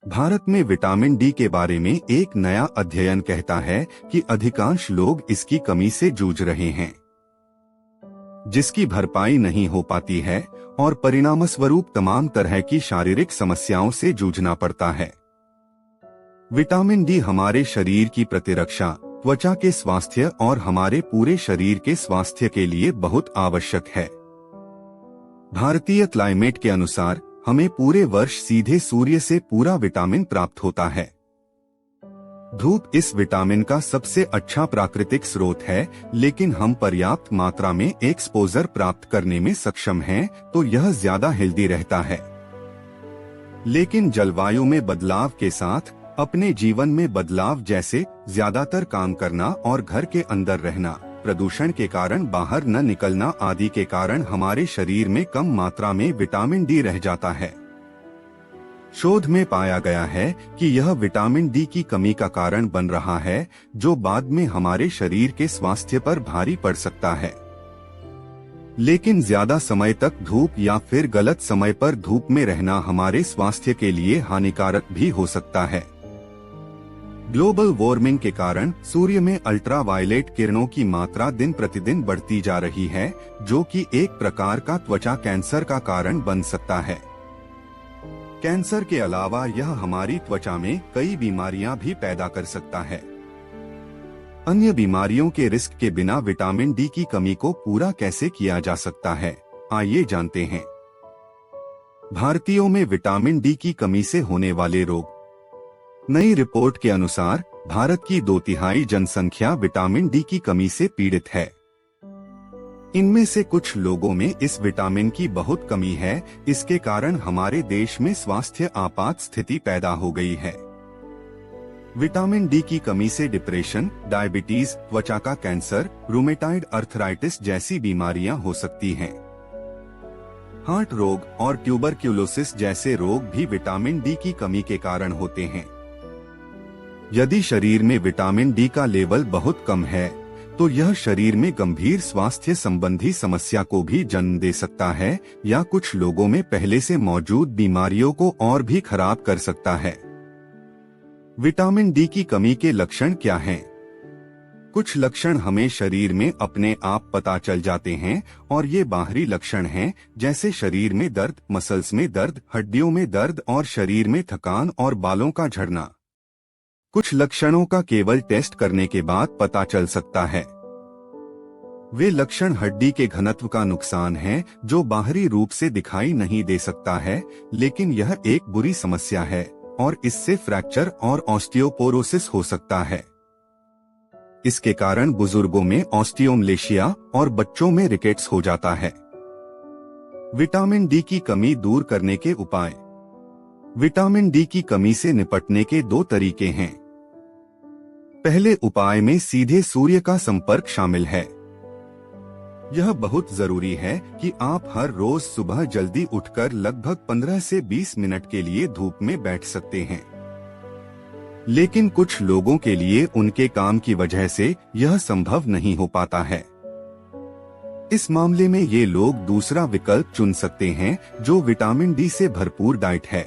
भारत में vitamin D के बारे में एक नया अध्ययन कहता है कि अधिकांश लोग इसकी कमी से जूझ रहे हैं, जिसकी भरपाई नहीं हो पाती है और परिणामस्वरूप तमाम तरह की शारीरिक समस्याओं से जूझना पड़ता है। विटामिन डी हमारे शरीर की प्रतिरक्षा, त्वचा के स्वास्थ्य और हमारे पूरे शरीर के स्वास्थ्य के लिए बहुत आवश्यक है। भारतीय क्लाइमेट के अनुसार हमें पूरे वर्ष सीधे सूर्य से पूरा विटामिन प्राप्त होता है। धूप इस विटामिन का सबसे अच्छा प्राकृतिक स्रोत है, लेकिन हम पर्याप्त मात्रा में एक्सपोजर प्राप्त करने में सक्षम हैं, तो यह ज्यादा हेल्दी रहता है। लेकिन जलवायु में बदलाव के साथ अपने जीवन में बदलाव जैसे ज्यादातर काम करना और घर के अंदर रहना, प्रदूषण के कारण बाहर न निकलना आदि के कारण हमारे शरीर में कम मात्रा में विटामिन डी रह जाता है। शोध में पाया गया है कि यह विटामिन डी की कमी का कारण बन रहा है, जो बाद में हमारे शरीर के स्वास्थ्य पर भारी पड़ सकता है। लेकिन ज्यादा समय तक धूप या फिर गलत समय पर धूप में रहना हमारे स्वास्थ्य के लिए हानिकारक भी हो सकता है। ग्लोबल वार्मिंग के कारण सूर्य में अल्ट्रावायलेट किरणों की मात्रा दिन प्रतिदिन बढ़ती जा रही है, जो कि एक प्रकार का त्वचा कैंसर का कारण बन सकता है। कैंसर के अलावा यह हमारी त्वचा में कई बीमारियां भी पैदा कर सकता है। अन्य बीमारियों के रिस्क के बिना विटामिन डी की कमी को पूरा कैसे किया जा सकता है, आइए जानते हैं। भारतीयों में विटामिन डी की कमी से होने वाले रोग। नई रिपोर्ट के अनुसार भारत की 2/3 जनसंख्या विटामिन डी की कमी से पीड़ित है। इनमें से कुछ लोगों में इस विटामिन की बहुत कमी है, इसके कारण हमारे देश में स्वास्थ्य आपात स्थिति पैदा हो गई है। विटामिन डी की कमी से डिप्रेशन, डायबिटीज, त्वचा का कैंसर, रूमेटाइड अर्थराइटिस जैसी बीमारियां हो सकती हैं। हार्ट रोग और ट्यूबरक्यूलोसिस जैसे रोग भी विटामिन डी की कमी के कारण होते हैं। यदि शरीर में विटामिन डी का लेवल बहुत कम है, तो यह शरीर में गंभीर स्वास्थ्य संबंधी समस्या को भी जन्म दे सकता है या कुछ लोगों में पहले से मौजूद बीमारियों को और भी खराब कर सकता है। विटामिन डी की कमी के लक्षण क्या हैं? कुछ लक्षण हमें शरीर में अपने आप पता चल जाते हैं और ये बाहरी लक्षण हैं, जैसे शरीर में दर्द, मसल्स में दर्द, हड्डियों में दर्द और शरीर में थकान और बालों का झड़ना। कुछ लक्षणों का केवल टेस्ट करने के बाद पता चल सकता है। वे लक्षण हड्डी के घनत्व का नुकसान है, जो बाहरी रूप से दिखाई नहीं दे सकता है, लेकिन यह एक बुरी समस्या है और इससे फ्रैक्चर और ऑस्टियोपोरोसिस हो सकता है। इसके कारण बुजुर्गों में ऑस्टियोमलेशिया और बच्चों में रिकेट्स हो जाता है। विटामिन डी की कमी दूर करने के उपाय। विटामिन डी की कमी से निपटने के 2 तरीके हैं। पहले उपाय में सीधे सूर्य का संपर्क शामिल है। यह बहुत जरूरी है कि आप हर रोज सुबह जल्दी उठकर लगभग 15 से 20 मिनट के लिए धूप में बैठ सकते हैं। लेकिन कुछ लोगों के लिए उनके काम की वजह से यह संभव नहीं हो पाता है। इस मामले में ये लोग दूसरा विकल्प चुन सकते हैं, जो विटामिन डी से भरपूर डाइट है,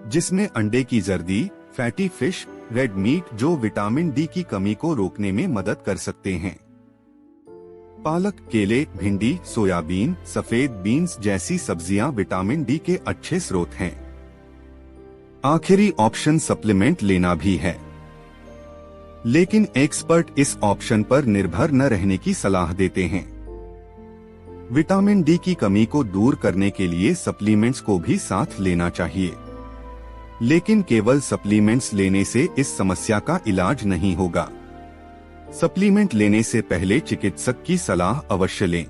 जिसमें अंडे की जर्दी, फैटी फिश, रेड मीट जो विटामिन डी की कमी को रोकने में मदद कर सकते हैं। पालक, केले, भिंडी, सोयाबीन, सफेद बीन्स जैसी सब्जियां विटामिन डी के अच्छे स्रोत हैं। आखिरी ऑप्शन सप्लीमेंट लेना भी है, लेकिन एक्सपर्ट इस ऑप्शन पर निर्भर न रहने की सलाह देते हैं। विटामिन डी की कमी को दूर करने के लिए सप्लीमेंट्स को भी साथ लेना चाहिए, लेकिन केवल सप्लीमेंट्स लेने से इस समस्या का इलाज नहीं होगा। सप्लीमेंट लेने से पहले चिकित्सक की सलाह अवश्य लें।